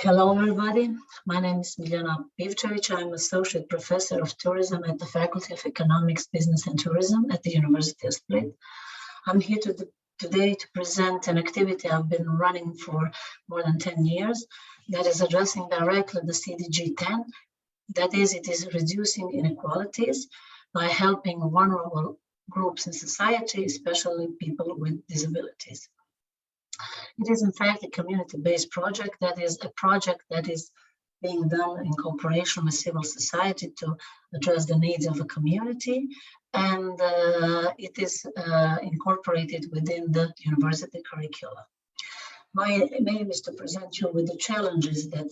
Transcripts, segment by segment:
Hello, everybody. My name is SMILJANA. I'm Associate Professor of Tourism at the Faculty of Economics, Business and Tourism at the University of Split. I'm here today to present an activity I've been running for more than 10 years that is addressing directly the SDG 10. That is, it is reducing inequalities by helping vulnerable groups in society, especially people with disabilities. It is in fact a community-based project that is being done in cooperation with civil society to address the needs of a community, and it is incorporated within the university curricula. My aim is to present you with the challenges that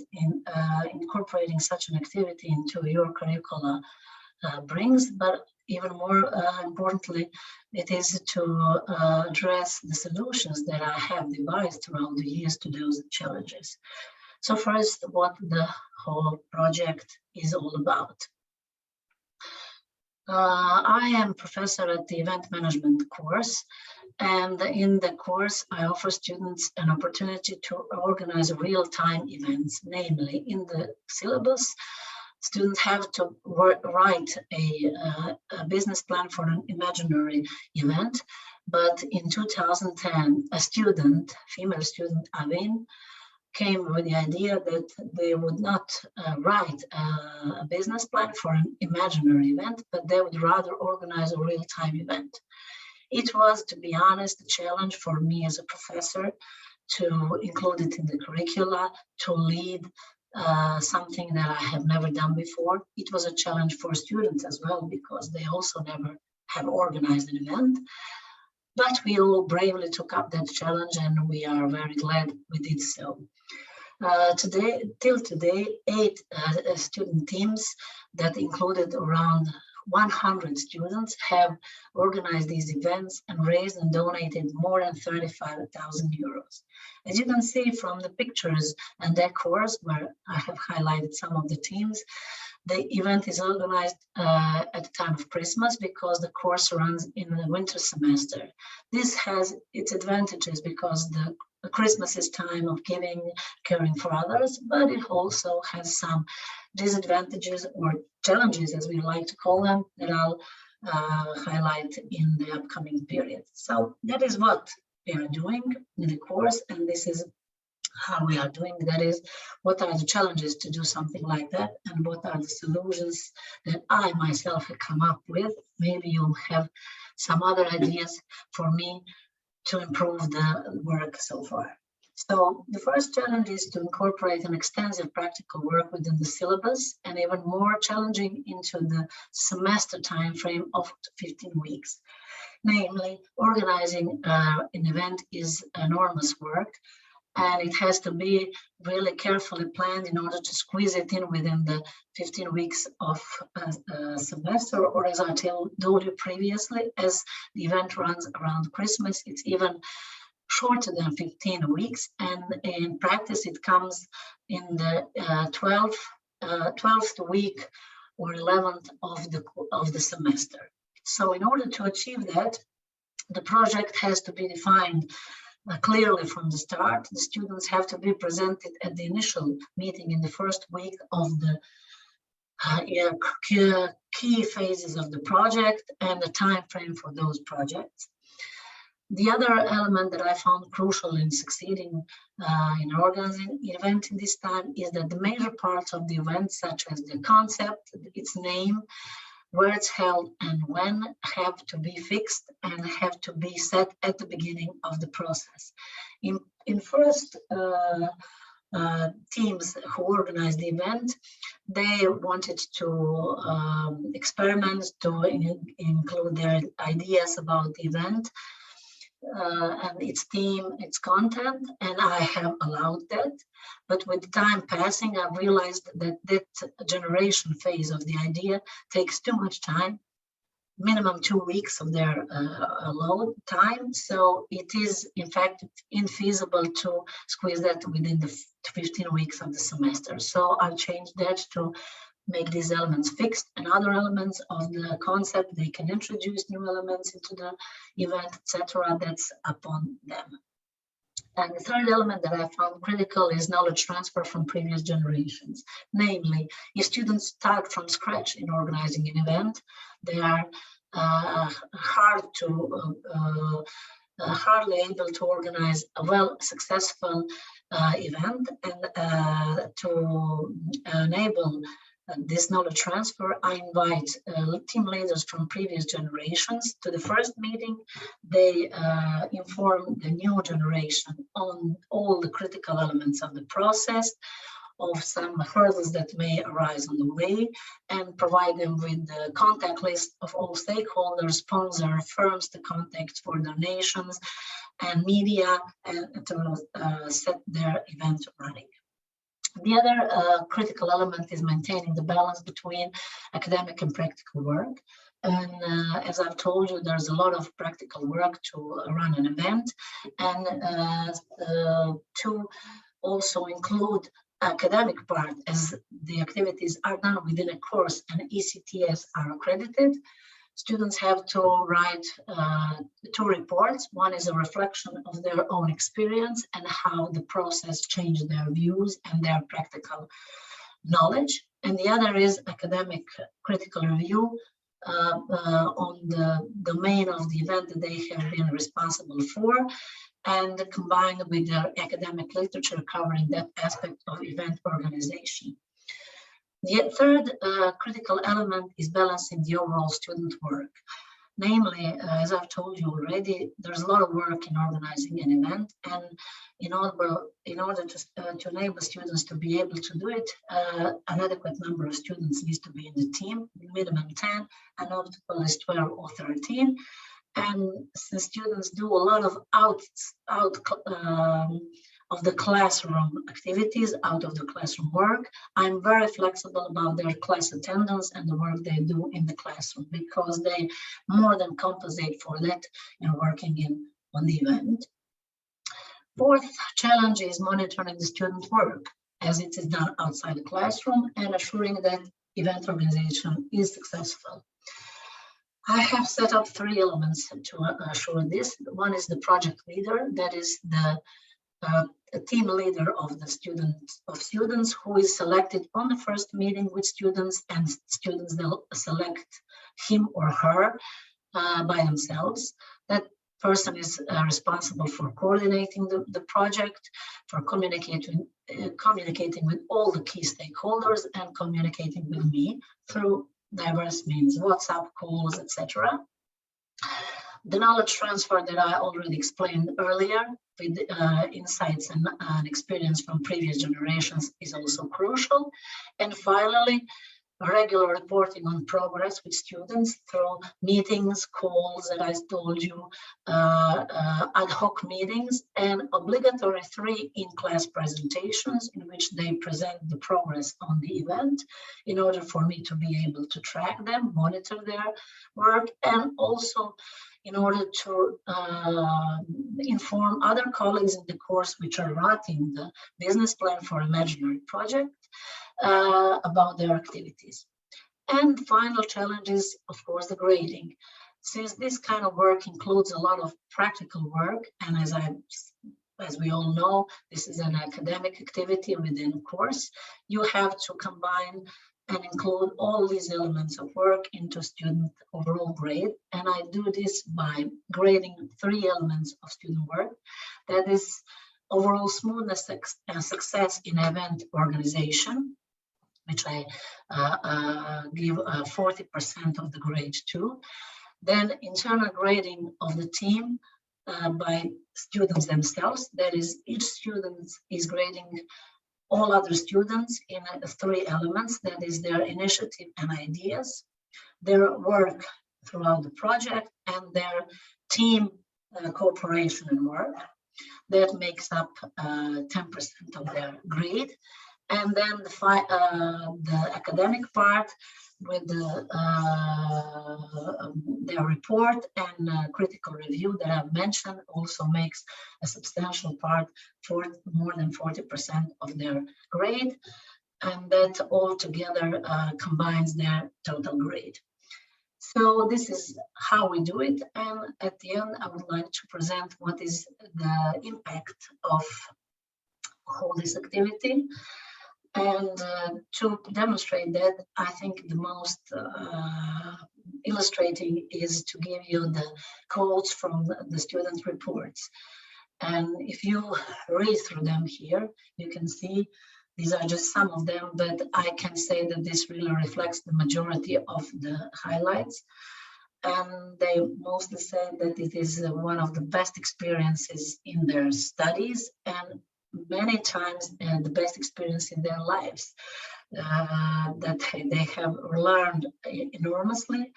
incorporating such an activity into your curricula brings, but even more importantly, it is to address the solutions that I have devised throughout the years to those challenges. So first, what the whole project is all about. I am professor at the event management course, and in the course I offer students an opportunity to organize real-time events. Namely, in the syllabus, students have to write a business plan for an imaginary event. But in 2010, a student, female student Avin, came with the idea that they would not write a business plan for an imaginary event, but they would rather organize a real-time event. It was, to be honest, a challenge for me as a professor to include it in the curricula, to lead something that I have never done before. It was a challenge for students as well, because they also never have organized an event. But we all bravely took up that challenge, and we are very glad we did so. Till today, 8 student teams that included around 100 students have organized these events and raised and donated more than 35,000 euros. As you can see from the pictures and decors, where I have highlighted some of the teams, the event is organized at the time of Christmas because the course runs in the winter semester. This has its advantages because the Christmas is time of giving, caring for others, but it also has some disadvantages or challenges, as we like to call them, that I'll highlight in the upcoming period. So that is what we are doing in the course, and this is how we are doing. That is, what are the challenges to do something like that, and what are the solutions that I myself have come up with. Maybe you'll have some other ideas for me to improve the work so far. So the first challenge is to incorporate an extensive practical work within the syllabus, and even more challenging into the semester time frame of 15 weeks. Namely, organizing an event is enormous work, and it has to be really carefully planned in order to squeeze it in within the 15 weeks of a semester, or as I told you previously, as the event runs around Christmas, it's even shorter than 15 weeks, and in practice it comes in the 12th week or 11th of the semester. So in order to achieve that, the project has to be defined clearly from the start. The students have to be presented at the initial meeting in the first week of the key phases of the project and the time frame for those projects. The other element that I found crucial in succeeding in organizing the event in this time is that the major parts of the event, such as the concept, its name, where it's held and when, have to be fixed and have to be set at the beginning of the process. In first teams who organized the event, they wanted to experiment, to include their ideas about the event and its theme, its content, and I have allowed that. But with time passing, I've realized that that generation phase of the idea takes too much time, minimum 2 weeks of their load time. So it is, in fact, infeasible to squeeze that within the 15 weeks of the semester. So I've changed that to make these elements fixed, and other elements of the concept, they can introduce new elements into the event, etc. That's upon them. And the third element that I found critical is knowledge transfer from previous generations. Namely, if students start from scratch in organizing an event, they are hardly able to organize a successful event. And to enable this knowledge transfer, I invite team leaders from previous generations to the first meeting. They inform the new generation on all the critical elements of the process, of some hurdles that may arise on the way, and provide them with the contact list of all stakeholders, sponsor firms to contact for donations and media, and to set their event running. The other critical element is maintaining the balance between academic and practical work. And as I've told you, there's a lot of practical work to run an event, and to also include academic part, as the activities are done within a course and ECTS are accredited. Students have to write 2 reports. One is a reflection of their own experience and how the process changed their views and their practical knowledge. And the other is academic critical review on the domain of the event that they have been responsible for, and combined with their academic literature covering that aspect of event organization. The third critical element is balancing the overall student work. Namely, as I've told you already, there's a lot of work in organizing an event, and in order to enable students to be able to do it, an adequate number of students needs to be in the team, minimum 10, and optimal is 12 or 13. And since students do a lot of out of the classroom activities, out of the classroom work, I'm very flexible about their class attendance and the work they do in the classroom, because they more than compensate for that in working on the event. Fourth challenge is monitoring the student work as it is done outside the classroom and assuring that event organization is successful. I have set up 3 elements to assure this. One is the project leader, that is the team leader of the students who is selected on the first meeting with students, and students will select him or her by themselves. That person is responsible for coordinating the project, for communicating with all the key stakeholders, and communicating with me through diverse means, WhatsApp calls, etc. The knowledge transfer that I already explained earlier, with insights and experience from previous generations, is also crucial. And finally, regular reporting on progress with students through meetings, calls that I told you, ad hoc meetings, and obligatory 3 in-class presentations in which they present the progress on the event in order for me to be able to track them, monitor their work, and also in order to inform other colleagues in the course which are writing the business plan for imaginary project about their activities. And final challenge is, of course, the grading. Since this kind of work includes a lot of practical work, and as we all know, this is an academic activity within a course, you have to combine and include all these elements of work into student overall grade. And I do this by grading 3 elements of student work. That is overall smoothness and success in event organization, which I give 40% of the grade to. Then internal grading of the team by students themselves. That is, each student is grading all other students in 3 elements. That is their initiative and ideas, their work throughout the project, and their team cooperation and work. That makes up 10% of their grade. And then the academic part with their report and critical review that I've mentioned also makes a substantial part, for more than 40% of their grade, and that all together combines their total grade. So this is how we do it, and at the end I would like to present what is the impact of all this activity. And to demonstrate that, I think the most illustrating is to give you the quotes from the student reports. And if you read through them here, you can see these are just some of them, but I can say that this really reflects the majority of the highlights. And they mostly say that it is one of the best experiences in their studies, and many times the best experience in their lives, that they have learned enormously,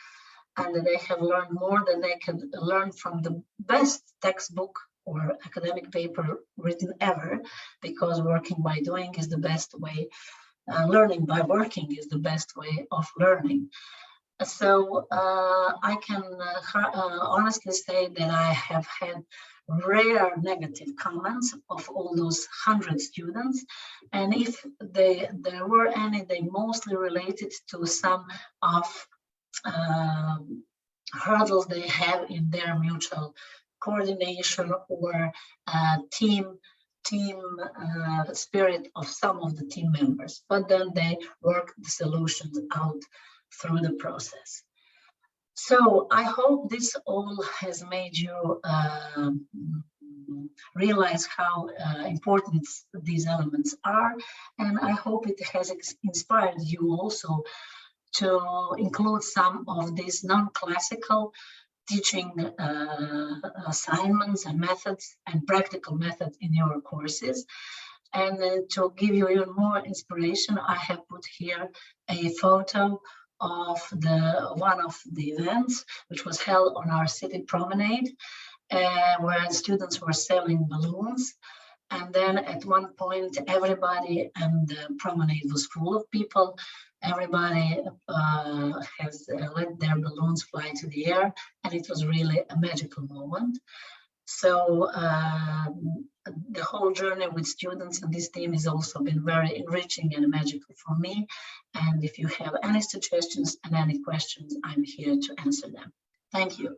and that they have learned more than they can learn from the best textbook or academic paper written ever, because working by doing is the best way, learning by working is the best way of learning. So I can honestly say that I have had rare negative comments of all those 100 students, and if there were any, they mostly related to some of hurdles they have in their mutual coordination or team spirit of some of the team members, but then they work the solutions out through the process. So I hope this all has made you realize how important these elements are, and I hope it has inspired you also to include some of these non-classical teaching assignments and methods and practical methods in your courses. And to give you even more inspiration, I have put here a photo of one of the events, which was held on our city promenade, where students were selling balloons. And then at one point, everybody, and the promenade was full of people, everybody has let their balloons fly to the air, and it was really a magical moment. So the whole journey with students and this team has also been very enriching and magical for me. And if you have any suggestions and any questions, I'm here to answer them. Thank you.